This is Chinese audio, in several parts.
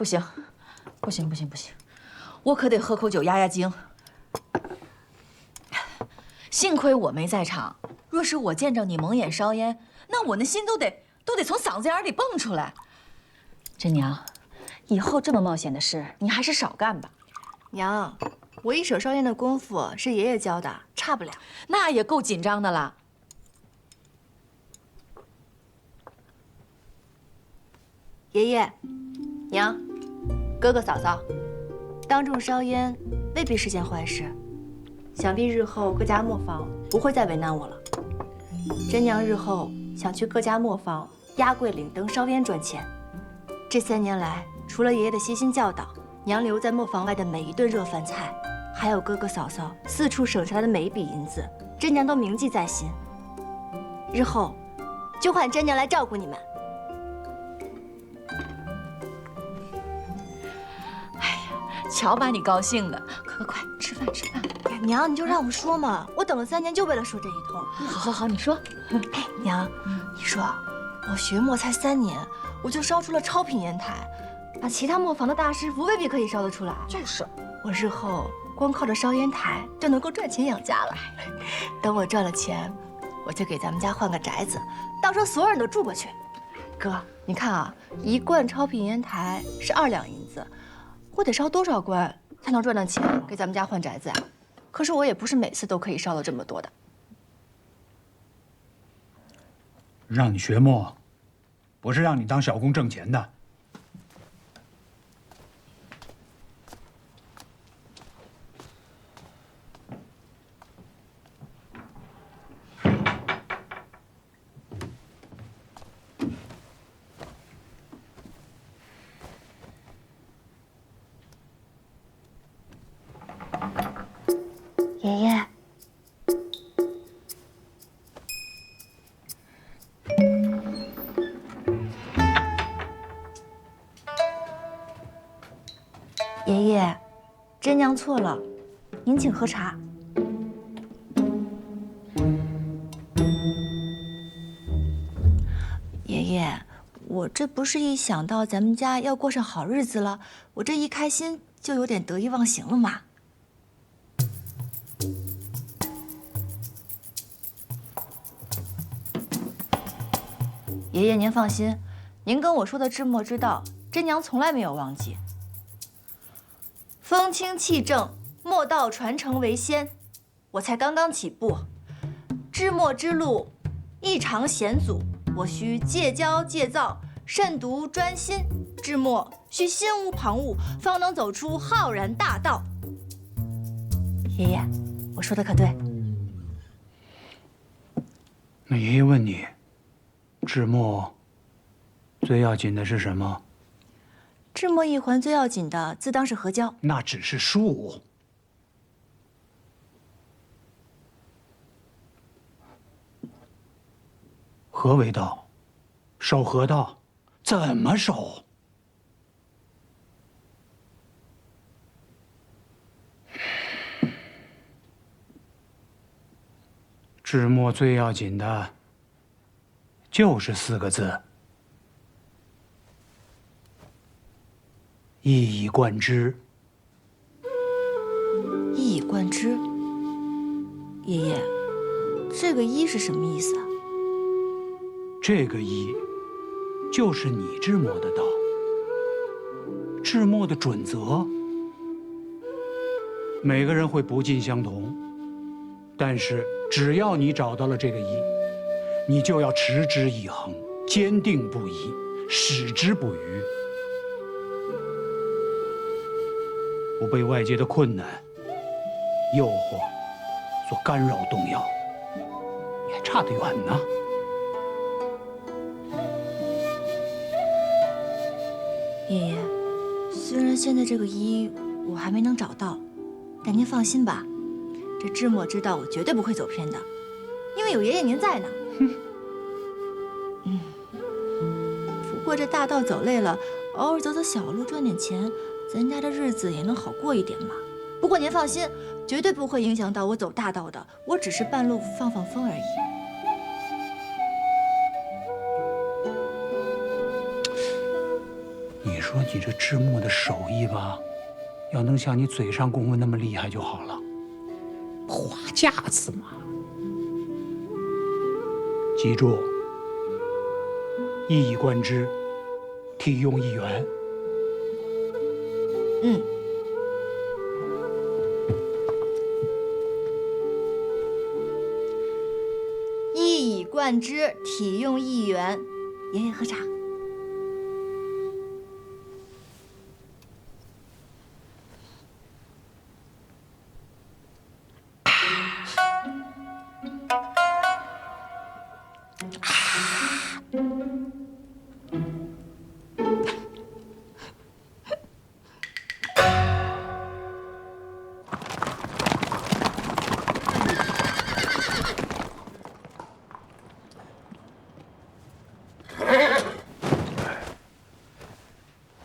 不行，不行，不行，不行，我可得喝口酒压压惊。幸亏我没在场，若是我见着你蒙眼烧烟，那我那心都得从嗓子眼里蹦出来。真娘，以后这么冒险的事，你还是少干吧。娘，我一手烧烟的功夫是爷爷教的，差不了。那也够紧张的了。爷爷、娘、哥哥、嫂嫂，当众烧烟未必是件坏事，想必日后各家磨坊不会再为难我了。真娘日后想去各家磨坊压柜领灯烧烟赚钱。这3年来，除了爷爷的悉心教导，娘留在磨坊外的每一顿热饭菜，还有哥哥嫂嫂四处省下来的每一笔银子，真娘都铭记在心。日后就换真娘来照顾你们。瞧把你高兴的，快吃饭吃饭。哎，娘，你就让我说嘛，我等了3年就为了说这一通。好好，你说。哎，娘，你说我学磨才3年，我就烧出了超品烟台，把其他磨坊的大师傅未必可以烧得出来。就是，我日后光靠着烧烟台就能够赚钱养家了。等我赚了钱，我就给咱们家换个宅子，到时候所有人都住过去。哥，你看啊，1罐超品烟台是2两银子。我得烧多少罐才能赚到钱给咱们家换宅子呀？可是我也不是每次都可以烧到这么多的。让你学磨，不是让你当小工挣钱的。爷爷，爷爷，真娘错了，您请喝茶。爷爷，我这不是一想到咱们家要过上好日子了，我这一开心就有点得意忘形了嘛。爷爷，您放心，您跟我说的治墨之道，真娘从来没有忘记。风清气正，墨道传承为先，我才刚刚起步，治墨之路异常险阻，我需戒骄戒躁，慎独专心。治墨需心无旁骛，方能走出浩然大道。爷爷，我说的可对？那爷爷问你，治墨最要紧的是什么？治墨一环最要紧的，自当是合胶。那只是术。何为道？守何道？怎么守？治墨最要紧的，就是4个字：一以贯之。一以贯之。爷爷，这个一是什么意思啊？这个一，就是你治墨的道，治墨的准则。每个人会不尽相同，但是只要你找到了这个一，你就要持之以恒，坚定不移，矢志不渝，不被外界的困难、诱惑所干扰动摇。你还差得远呢。爷爷，虽然现在这个一我还没能找到，但您放心吧，这治墨之道我绝对不会走偏的，因为有爷爷您在呢。不过这大道走累了，偶尔走走小路赚点钱，咱家的日子也能好过一点嘛。不过您放心，绝对不会影响到我走大道的，我只是半路放放风而已。你说你这制墨的手艺吧，要能像你嘴上功夫那么厉害就好了。花架子嘛，记住，一以贯之，体用一元。嗯。一以贯之，体用一元。爷爷喝茶。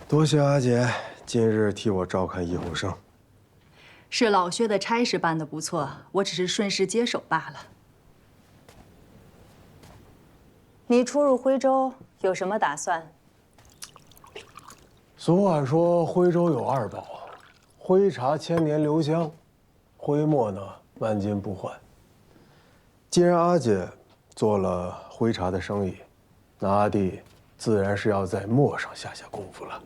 多谢阿姐今日替我照看易后生。是老薛的差事办得不错，我只是顺势接手罢了。你出入徽州有什么打算？俗话说徽州有二宝，徽茶千年留香，徽墨呢万金不换。既然阿姐做了徽茶的生意，那阿弟自然是要在墨上下功夫了。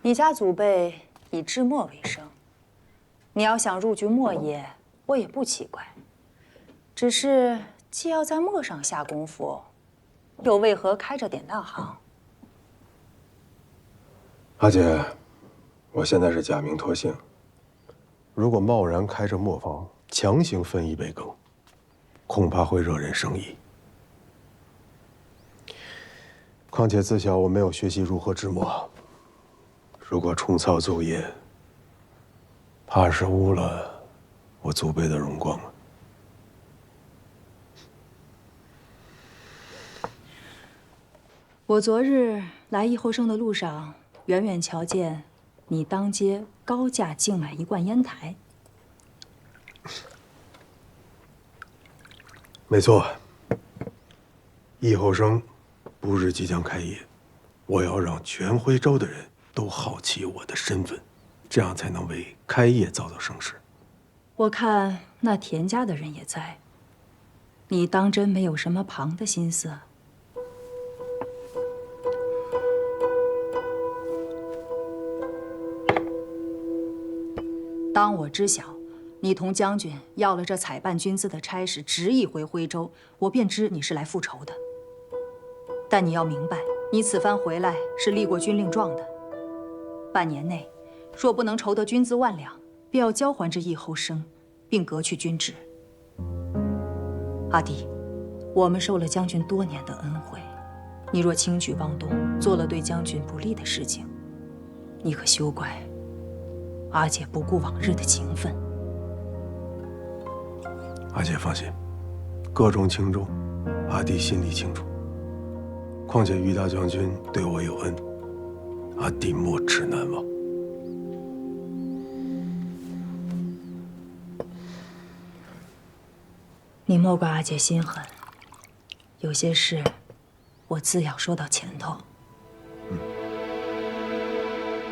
你家祖辈以制墨为生，你要想入局墨业，我也不奇怪。只是既要在墨上下功夫，又为何开着典当行？阿姐，我现在是假名托姓，如果贸然开着磨坊，强行分一杯羹，恐怕会惹人生疑。况且自小我没有学习如何制墨，如果重操旧业，怕是污了我祖辈的荣光了。我昨日来易后生的路上，远远瞧见你当街高价竞买一罐烟台。没错，易后生不日即将开业，我要让全徽州的人都好奇我的身份，这样才能为开业造就声势。我看那田家的人也在，你当真没有什么旁的心思？当我知晓你同将军要了这采办军资的差事，执意回徽州，我便知你是来复仇的。但你要明白，你此番回来是立过军令状的，半年内若不能筹得军资1万两，便要交还之易后生，并革去军职。阿弟，我们受了将军多年的恩惠，你若轻举妄动，做了对将军不利的事情，你可休怪阿姐不顾往日的情分。阿姐放心，各种轻重，阿弟心里清楚。况且于大将军对我有恩，阿弟没齿难忘。你莫怪阿姐心狠，有些事我自要说到前头。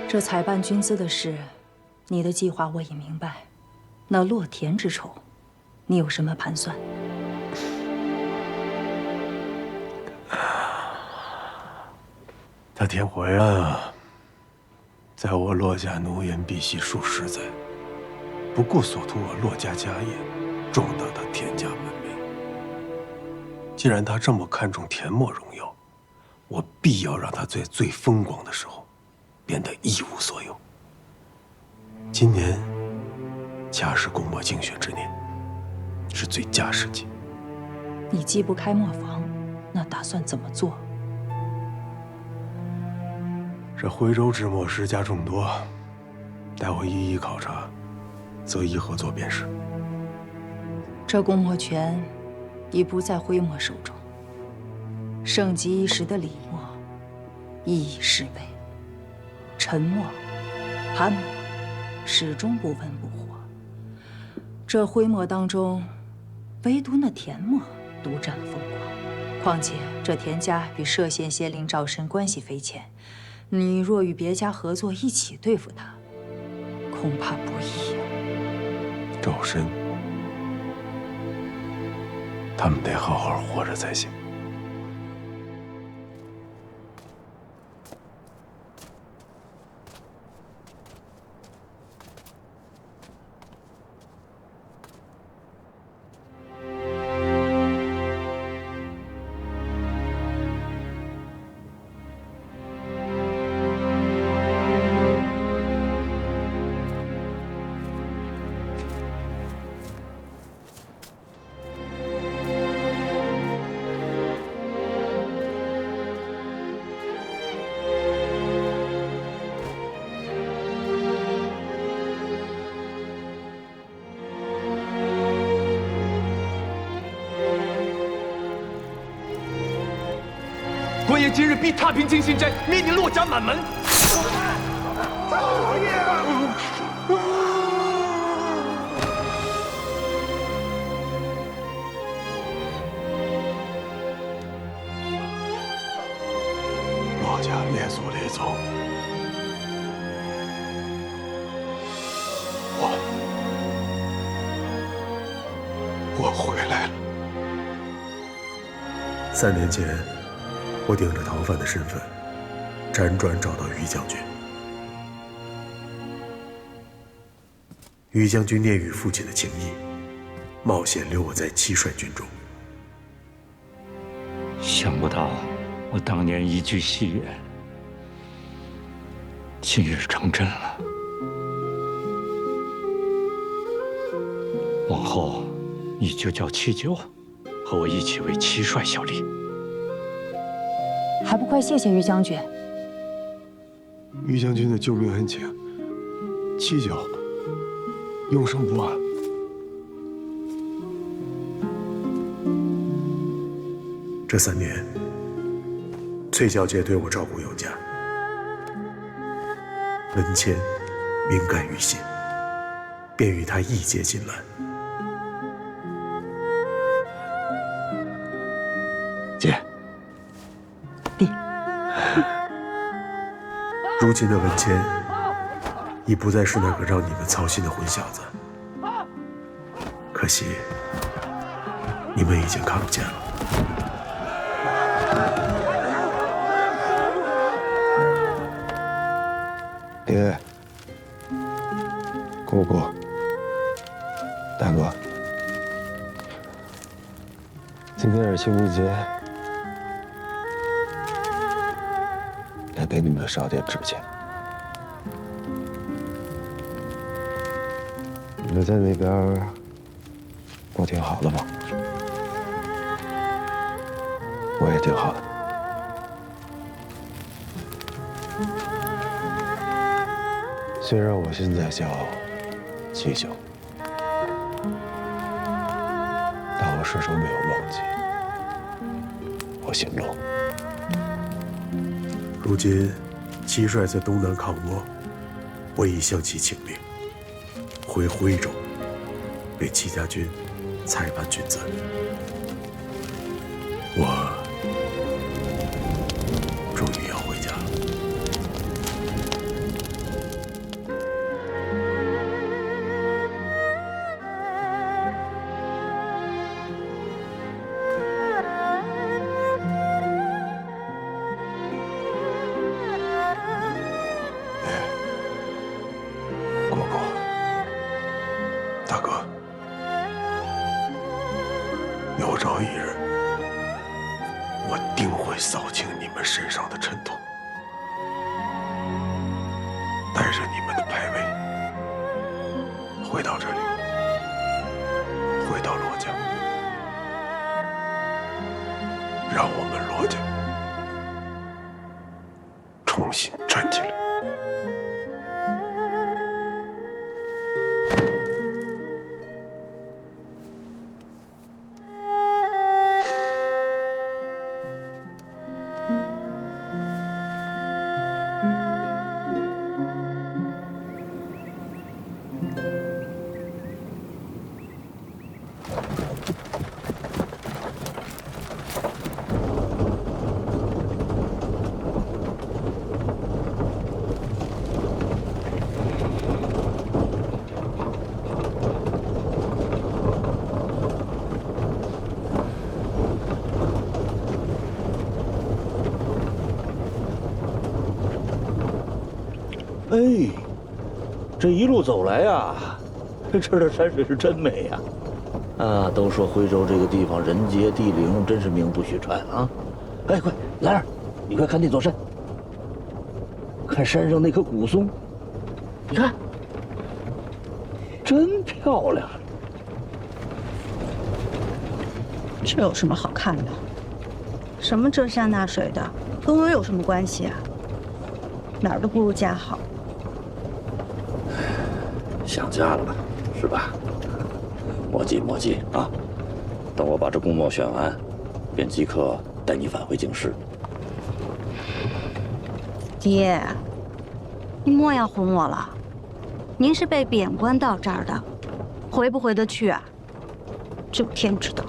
这采办军资的事，你的计划我已明白。那落田之仇，你有什么盘算？他田回安啊，在我骆家奴颜婢膝数十载，不顾所图我骆家家业，壮大他田家门楣。既然他这么看重田墨荣耀，我必要让他在最风光的时候，变得一无所有。今年恰是公墨竞选之年，是最佳时机。你既不开磨坊，那打算怎么做？这徽州制墨师家众多，待我一一考察，择一合作便是。这公墨权已不在徽墨手中，盛极一时的李墨亦已式微，陈墨、潘墨始终不温不火。这徽墨当中，唯独那田墨独占了风光。况且这田家与歙县仙灵赵申关系匪浅，你若与别家合作一起对付他，恐怕不易呀。赵申，他们得好好活着才行。官爷今日逼踏平金星斋，灭你骆家满门。骆家列祖列宗，我回来了。3年前，我顶着逃犯的身份，辗转找到于将军。于将军念与父亲的情谊，冒险留我在七帅军中。想不到我当年一句戏言，今日成真了。往后，你就叫七舅，和我一起为七帅效力。还不快谢谢于将军！于将军的救命恩情，七舅永生不忘。这3年，崔小姐对我照顾有加，文谦敏感于心，便与她义结金兰。姐，弟，如今的文谦已不再是那个让你们操心的混小子，可惜你们已经看不见了。爹，姑姑，大哥，今天是清明节，来给你们的少爷致歉。你们在那边过挺好的吗？我也挺好的。虽然我现在叫七舅，但我始终没有忘记我姓骆。如今七帅在东南抗倭，我已向其请命，回徽州为戚家军裁判军责。我终于要回家了。姑姑，大哥，有朝一日，我定会扫清你们身上的尘土，带着你们的牌位回到这里，回到骆家，让我们骆家重新站起来。哎，这一路走来呀，这儿的山水是真美呀！啊，都说徽州这个地方人杰地灵，真是名不虚传啊！哎，快，兰儿，你快看那座山，看山上那棵古松，你看，真漂亮。这有什么好看的？什么这山那水的，跟我有什么关系啊？哪儿都不如家好。想家了吧，是吧？莫急莫急啊！等我把这公墨选完，便即刻带你返回京师。爹，你莫要哄我了。您是被贬官到这儿的，回不回得去啊？只有天知道。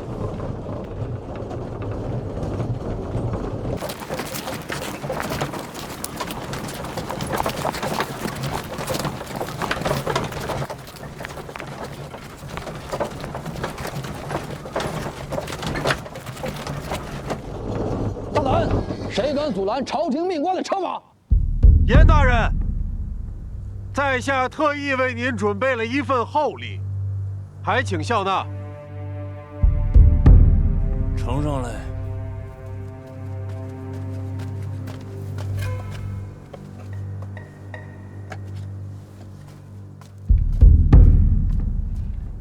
谁敢阻拦朝廷命官的车马？严大人，在下特意为您准备了一份厚礼，还请笑纳。呈上来。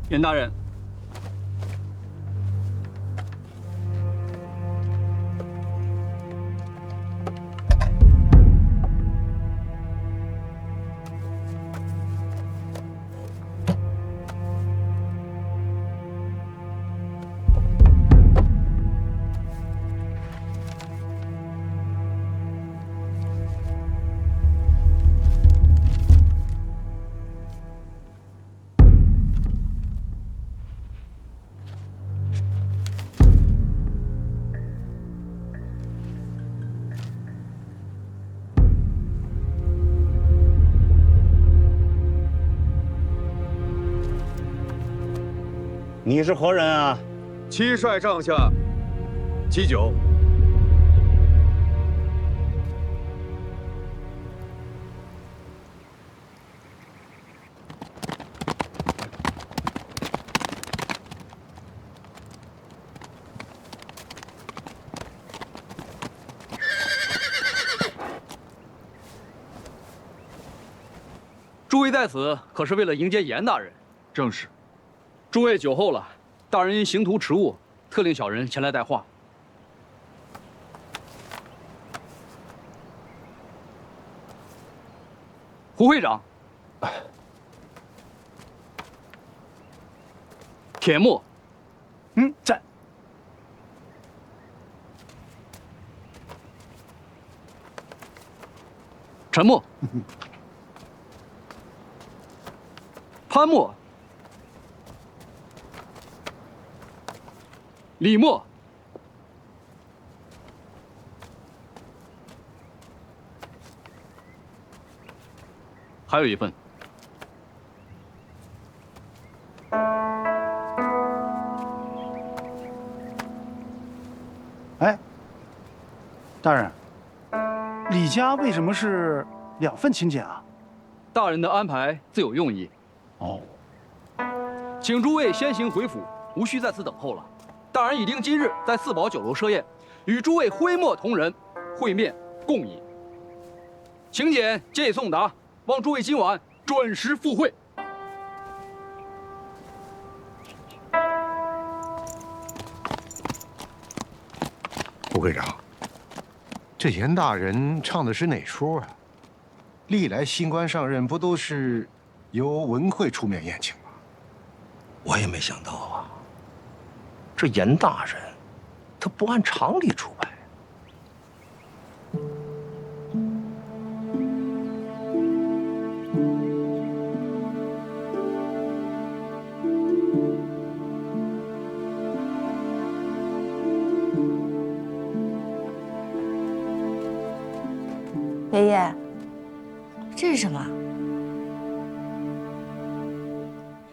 严大人，你是何人啊？七帅帐下，七九。诸位在此可是为了迎接严大人？正是。诸位久候了，大人因行途迟误，特令小人前来带话。胡会长，铁木，在。陈默，潘默。李默，还有一份。哎，大人，李家为什么是2份请柬啊？大人的安排自有用意。哦，请诸位先行回府，无需在此等候了。大人已定今日在四宝酒楼设宴，与诸位徽墨同仁会面共饮。请柬皆已送达，望诸位今晚准时赴会。胡会长，这严大人唱的是哪出啊？历来新官上任不都是由文会出面宴请吗？我也没想到啊。这严大人，他不按常理出牌。爷爷，这是什么？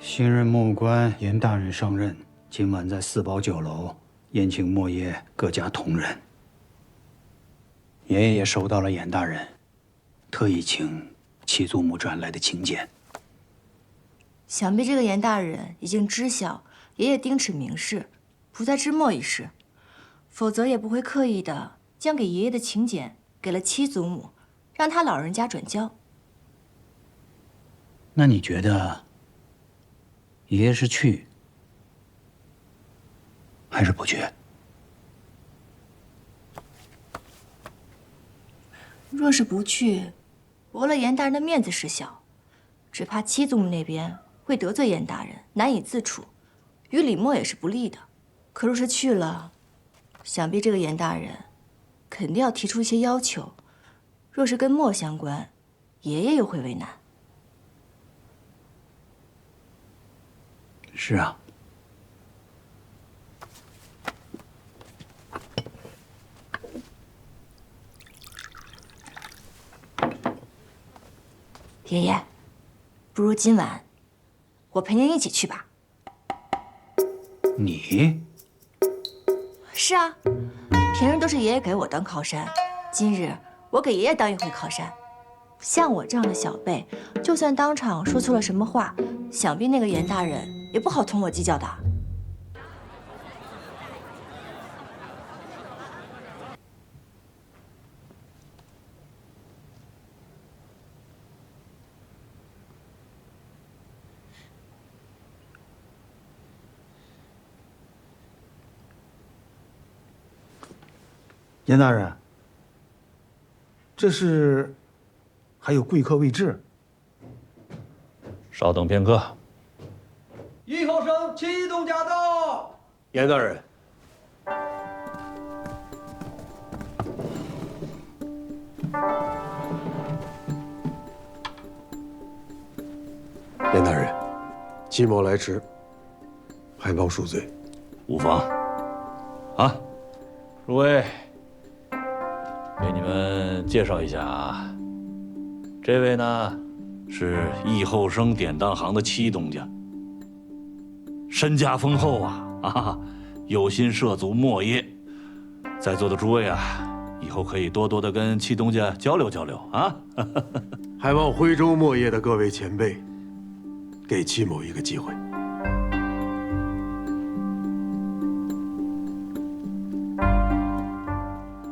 新任木官严大人上任，今晚在四宝酒楼宴请莫爷各家同仁。爷爷也收到了严大人，特意请七祖母转来的请柬。想必这个严大人已经知晓爷爷丁齿明示，不再治墨一事，否则也不会刻意的将给爷爷的请柬给了七祖母，让他老人家转交。那你觉得爷爷是去还是不去？若是不去，驳了严大人的面子事小，只怕七祖母那边会得罪严大人，难以自处，与李默也是不利的。可若是去了，想必这个严大人肯定要提出一些要求，若是跟墨相关，爷爷又会为难。是啊。爷爷，不如今晚我陪您一起去吧。你？是啊，平日都是爷爷给我当靠山，今日我给爷爷当一回靠山。像我这样的小辈，就算当场说错了什么话，想必那个严大人也不好同我计较的。严大人，这是还有贵客未至。稍等片刻。一后生启动驾到。严大人，严大人，季某来迟，还望恕罪。无妨。啊，诸位。给你们介绍一下啊，这位呢是义后生典当行的七东家，身家丰厚啊，有心涉足墨业。在座的诸位啊，以后可以多多的跟七东家交流交流啊。还望徽州墨业的各位前辈，给戚某一个机会。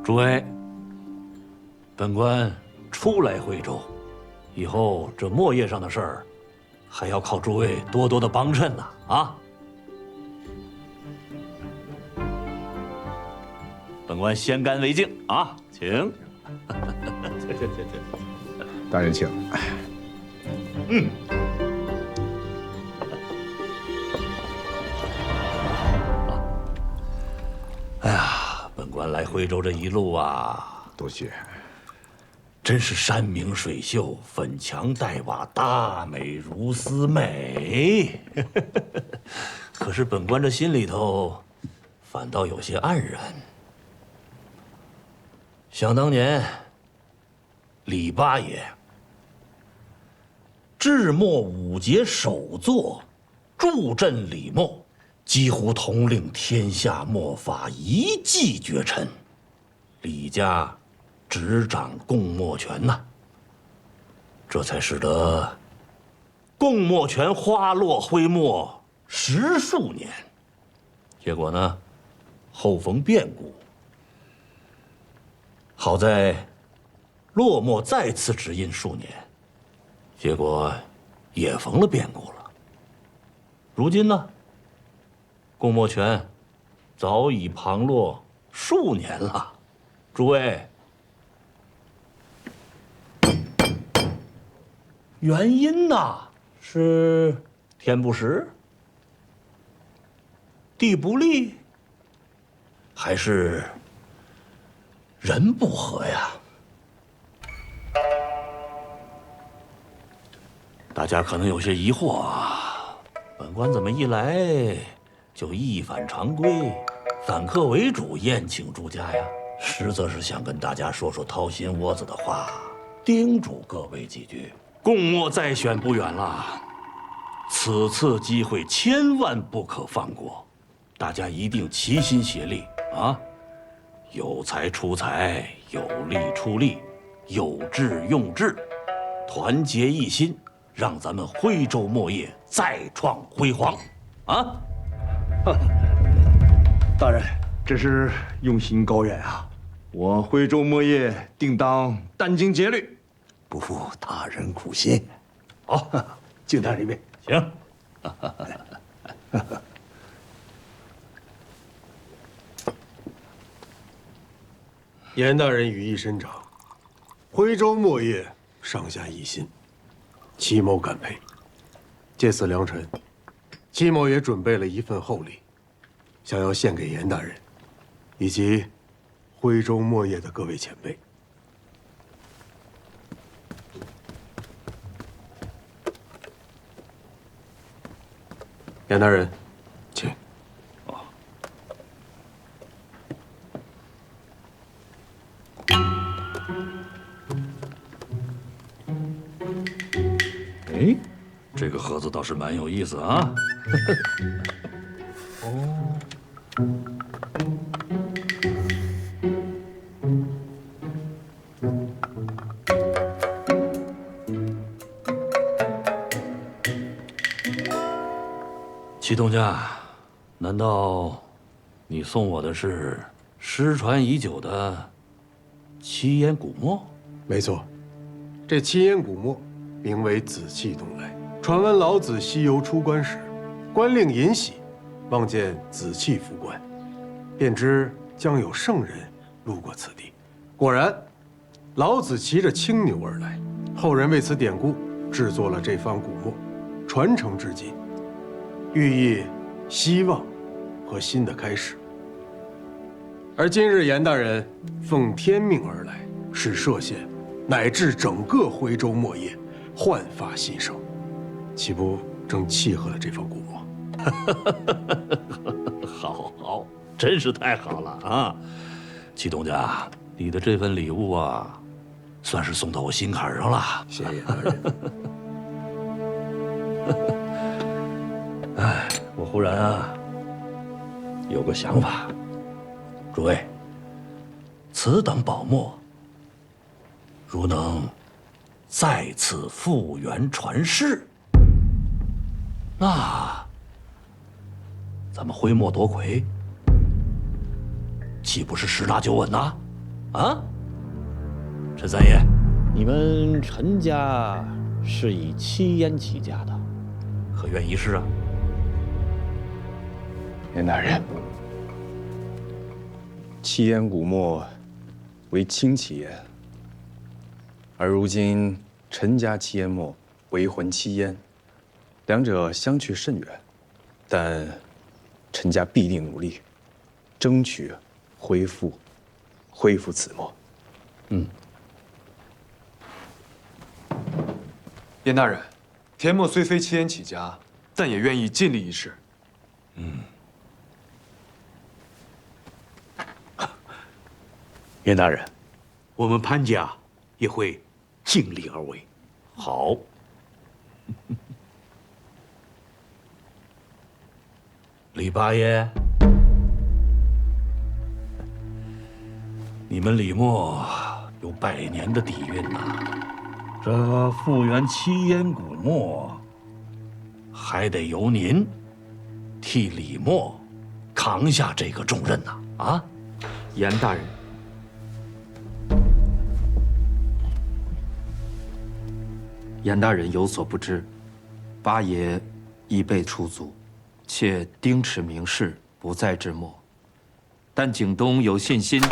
诸位。本官初来徽州，以后这墨业上的事儿，还要靠诸位多多的帮衬呢啊！本官先干为敬啊，请。大人请。哎呀，本官来徽州这一路啊，多谢。真是山明水秀，粉墙黛瓦，大美如斯美。可是本官这心里头，反倒有些黯然。想当年，李八爷制墨五杰首作，助阵李默，几乎统领天下墨法，一骑绝尘。李家执掌贡墨权呐，这才使得贡墨权花落灰墨10数年。结果呢，后逢变故，好在落墨再次只印数年，结果也逢了变故了。如今呢，贡墨权早已旁落数年了。诸位，原因呐，是天不时、地不利，还是人不和呀？大家可能有些疑惑啊，本官怎么一来就一反常规，反客为主，宴请诸家呀？实则是想跟大家说说掏心窝子的话，叮嘱各位几句。贡墨再选不远了，此次机会千万不可放过，大家一定齐心协力啊！有才出才，有力出力，有志用智，团结一心，让咱们徽州墨业再创辉煌，啊！大人，这是用心高远啊！我徽州墨业定当殚精竭虑，不负他人苦心。好，敬他一杯。行。严大人羽翼深长，徽州墨业上下一心，戚某感佩。借此良辰，戚某也准备了一份厚礼，想要献给严大人，以及徽州墨业的各位前辈。严大人，请。哎，这个盒子倒是蛮有意思啊。哦。祁东家，难道你送我的是失传已久的七烟古墨？没错，这七烟古墨名为紫气东来。传闻老子西游出关时，官令尹喜望见紫气浮冠，便知将有圣人路过此地。果然，老子骑着青牛而来。后人为此典故制作了这方古墨，传承至今，寓意希望和新的开始。而今日严大人奉天命而来，使歙县乃至整个徽州墨业焕发新生，岂不正契合了这方古墨？好，真是太好了啊！祁东家，你的这份礼物啊，算是送到我心坎上了。谢谢大人。哎，我忽然啊有个想法，诸位，此等宝墨如能再次复原传世，那咱们徽墨夺魁岂不是十拿九稳呐？啊，陈三爷，你们陈家是以七烟起家的，可愿一试啊？严大人，七烟古墨为清起烟，而如今陈家七烟墨为魂七烟，两者相去甚远，但陈家必定努力，争取恢复此墨。严大人，田墨虽非七烟起家，但也愿意尽力一试。严大人，我们潘家也会尽力而为。好。李八爷，你们李墨有100年的底蕴呐，这复原七烟古墨，还得由您替李墨扛下这个重任呐！啊，严大人，严大人有所不知，八爷已备出族，且丁尺明示不在之末，但景东有信心。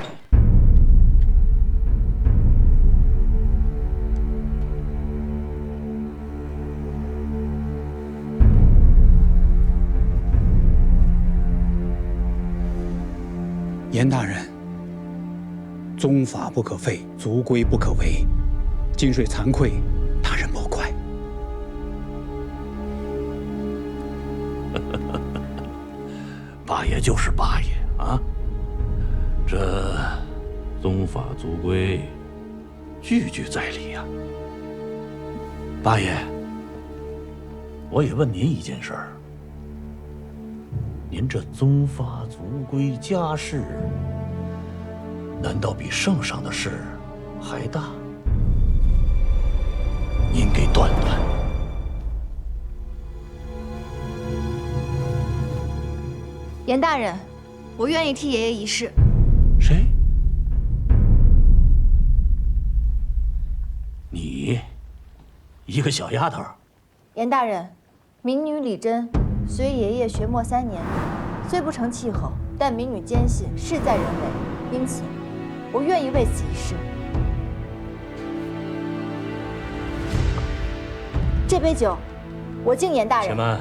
严大人，宗法不可废，族规不可违，今岁惭愧，大人莫怪。八爷就是八爷啊，这宗法族规，句句在理呀。八爷，我也问您一件事儿。您这宗法族规家事，难道比圣上的事还大？您您给断断。严大人，我愿意替爷爷一试。谁？你，一个小丫头。严大人，民女李珍随爷爷学墨3年，虽不成气候，但民女坚信事在人为，因此我愿意为此一试。这杯酒，我敬严大人。且慢。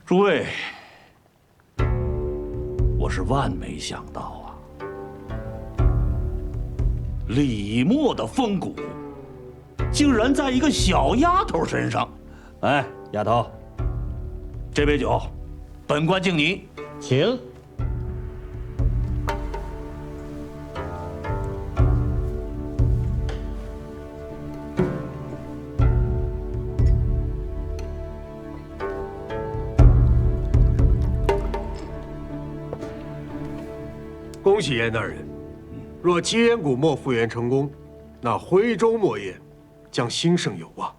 诸位，我是万没想到啊，李默的风骨竟然在一个小丫头身上。哎，丫头，这杯酒，本官敬你，请。恭喜严大人！若七烟古墨复原成功，那徽州墨业将兴盛有望。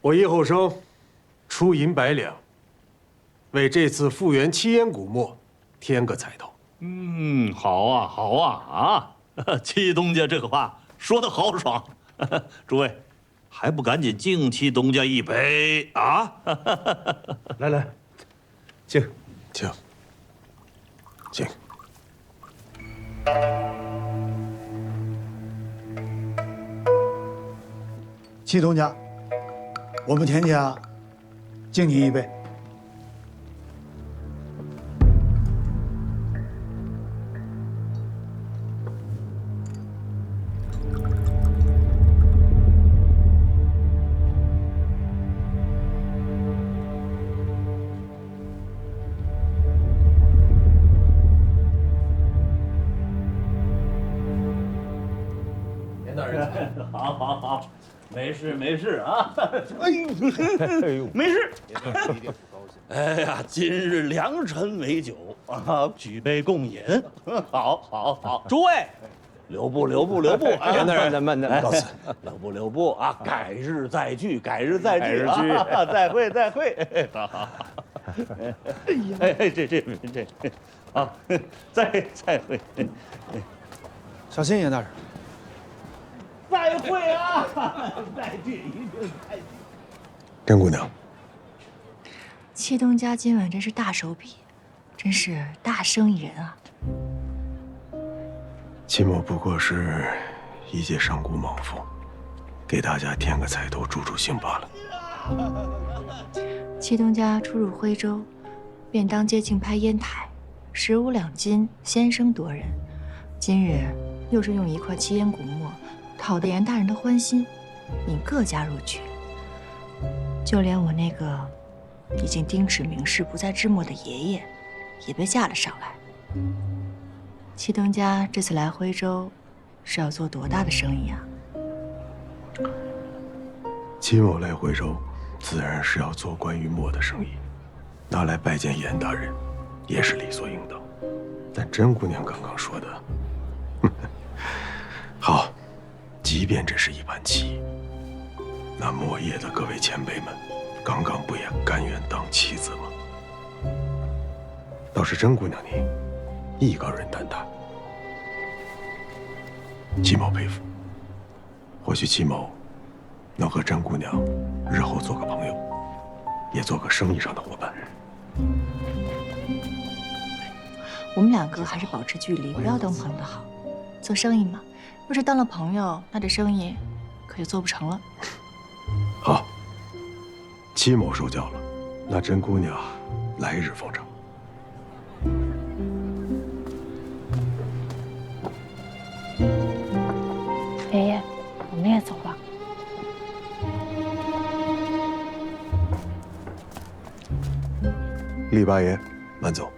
我叶后生出银100两，为这次复原七烟古墨添个彩头。好啊，好啊！七东家这个话说得豪爽，诸位还不赶紧敬七东家一杯啊！来来，敬。七东家，我们田家敬你一杯。好，没事啊！哎呦，没事。哎呀，今日良辰美酒啊，举杯共饮。好，诸位，留步！严大人，咱慢点，告辞。留步啊！改日再聚啊！再会。好。这啊，再会。小心，严大人。再会啊！再聚，一定再聚。甄姑娘，七东家今晚真是大手笔，真是大生意人啊！戚某不过是一介商贾莽夫，给大家添个彩头助兴罢了。七东家初入徽州，便当街竞拍烟台，15两金，先声夺人。今日又是用一块七烟古墨讨得严大人的欢心，引各家入局。就连我那个已经丁齿明示不再制墨的爷爷，也被架了上来。七东家这次来徽州，是要做多大的生意啊？戚某来徽州，自然是要做关于墨的生意，拿来拜见严大人，也是理所应当。但甄姑娘刚刚说的，好，即便这是一盘棋，那墨业的各位前辈们，刚刚不也甘愿当棋子吗？倒是甄姑娘你，艺高人胆大，戚某佩服。或许戚某能和甄姑娘日后做个朋友，也做个生意上的伙伴。我们两个还是保持距离，不要当朋友的好。做生意嘛，若是当了朋友，那这生意可就做不成了。好，戚某受教了，那甄姑娘来日奉承。爷爷，我们也走了。厉八爷，慢走。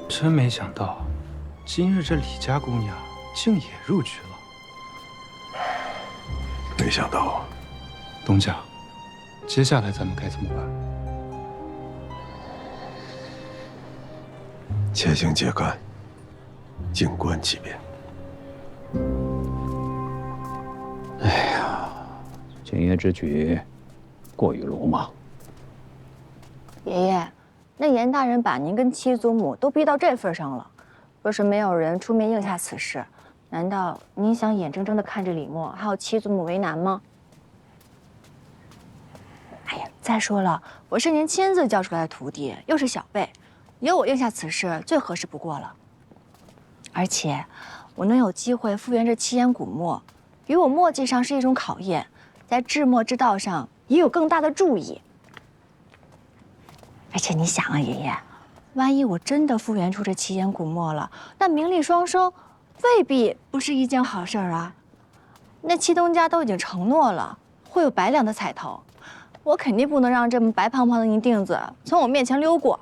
真没想到，今日这李家姑娘竟也入局了，没想到啊。东家，接下来咱们该怎么办？且行且干，静观其变。哎呀，今夜之举过于鲁莽。爷爷，那严大人把您跟七祖母都逼到这份上了，若是没有人出面应下此事，难道您想眼睁睁地看着李默还有七祖母为难吗？哎呀，再说了，我是您亲自教出来的徒弟，又是小辈，由我应下此事最合适不过了。而且，我能有机会复原这七烟古墨，于我墨迹上是一种考验，在制墨之道上也有更大的注意。而且你想啊，爷爷，万一我真的复原出这七烟古墨了，那名利双收，未必不是一件好事儿啊。那七东家都已经承诺了，会有百两的彩头，我肯定不能让这么白胖胖的泥锭子从我面前溜过。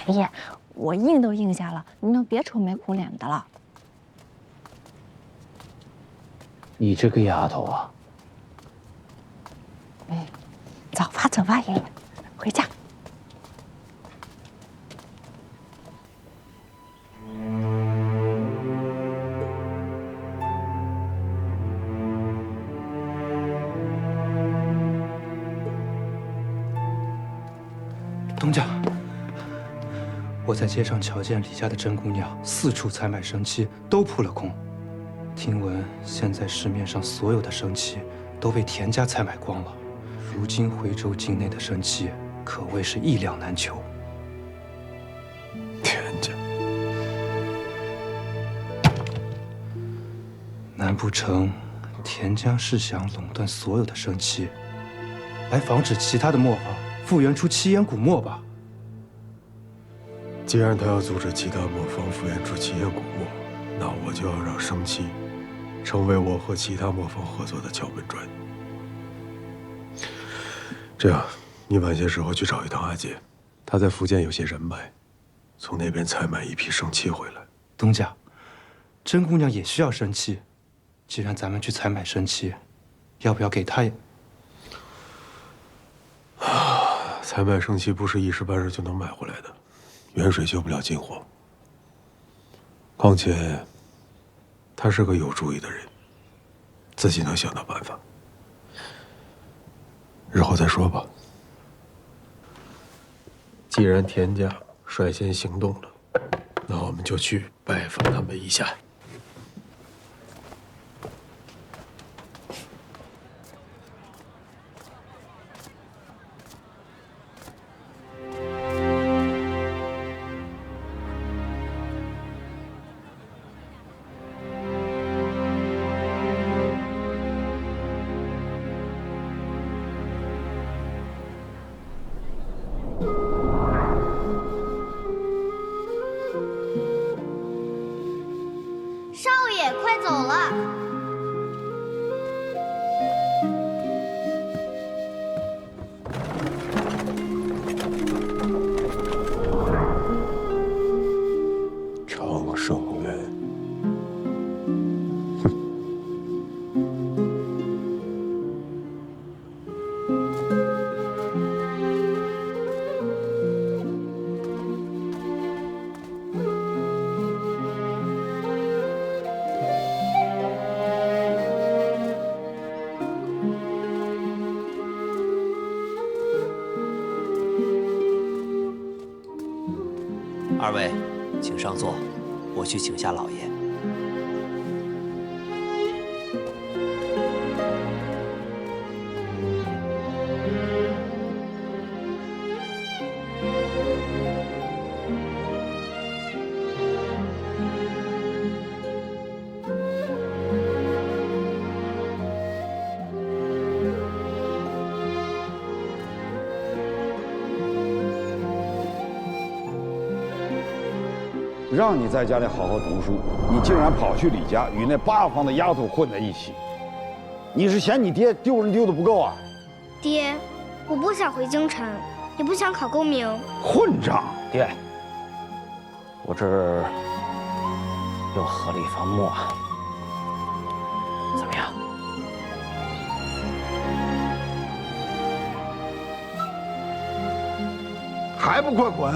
爷爷，我应都应下了，您就别愁眉苦脸的了。你这个丫头啊！走吧，走吧，爷爷，回家。东家，我在街上瞧见李家的甄姑娘四处采买生漆，都扑了空。听闻现在市面上所有的生漆都被田家采买光了，如今徽州境内的生漆可谓是一两难求。田家，难不成田家是想垄断所有的生漆，来防止其他的磨坊复原出七烟古墨吧？既然他要阻止其他磨坊复原出七烟古墨，那我就要让生漆成为我和其他磨坊合作的敲门砖。这样，你晚些时候去找一趟阿姐，她在福建有些人脉，从那边采买一批生漆回来。东家，甄姑娘也需要生漆，既然咱们去采买生漆，要不要给她也？采买生漆不是一时半日就能买回来的，远水救不了近火。况且，他是个有主意的人，自己能想到办法。日后再说吧。既然田家率先行动了，那我们就去拜访他们一下。少爷，快走了！长生园，二位，请上座，我去请下老爷。让你在家里好好读书，你竟然跑去李家与那八方的丫头混在一起，你是嫌你爹丢人丢的不够啊？爹，我不想回京城，也不想考功名。混账！爹，我这儿又合了一方墨，怎么样？还不快滚！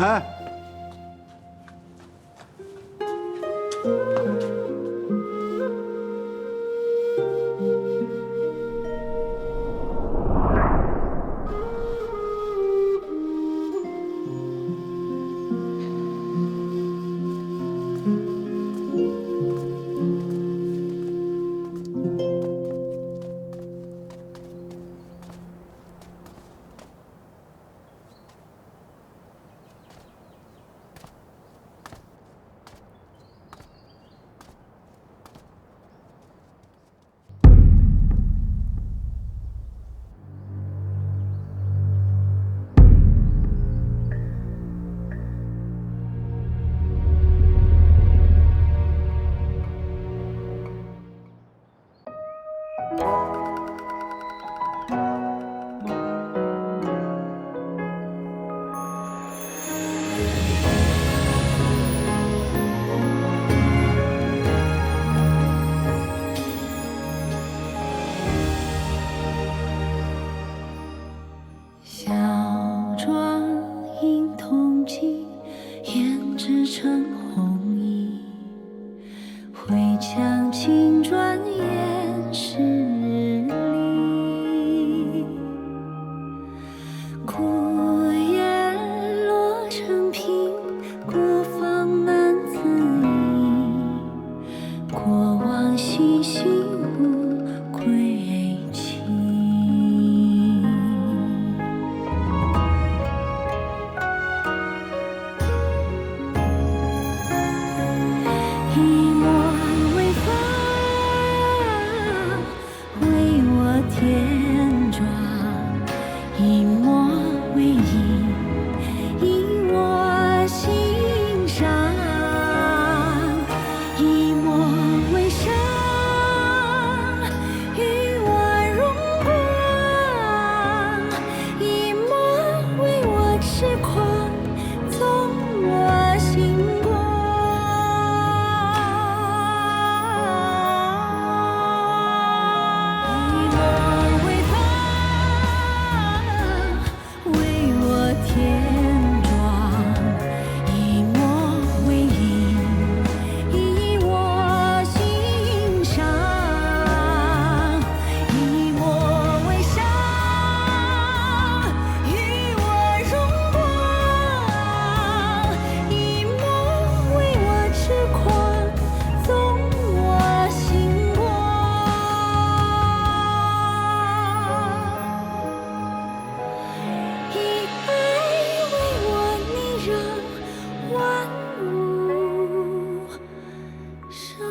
生。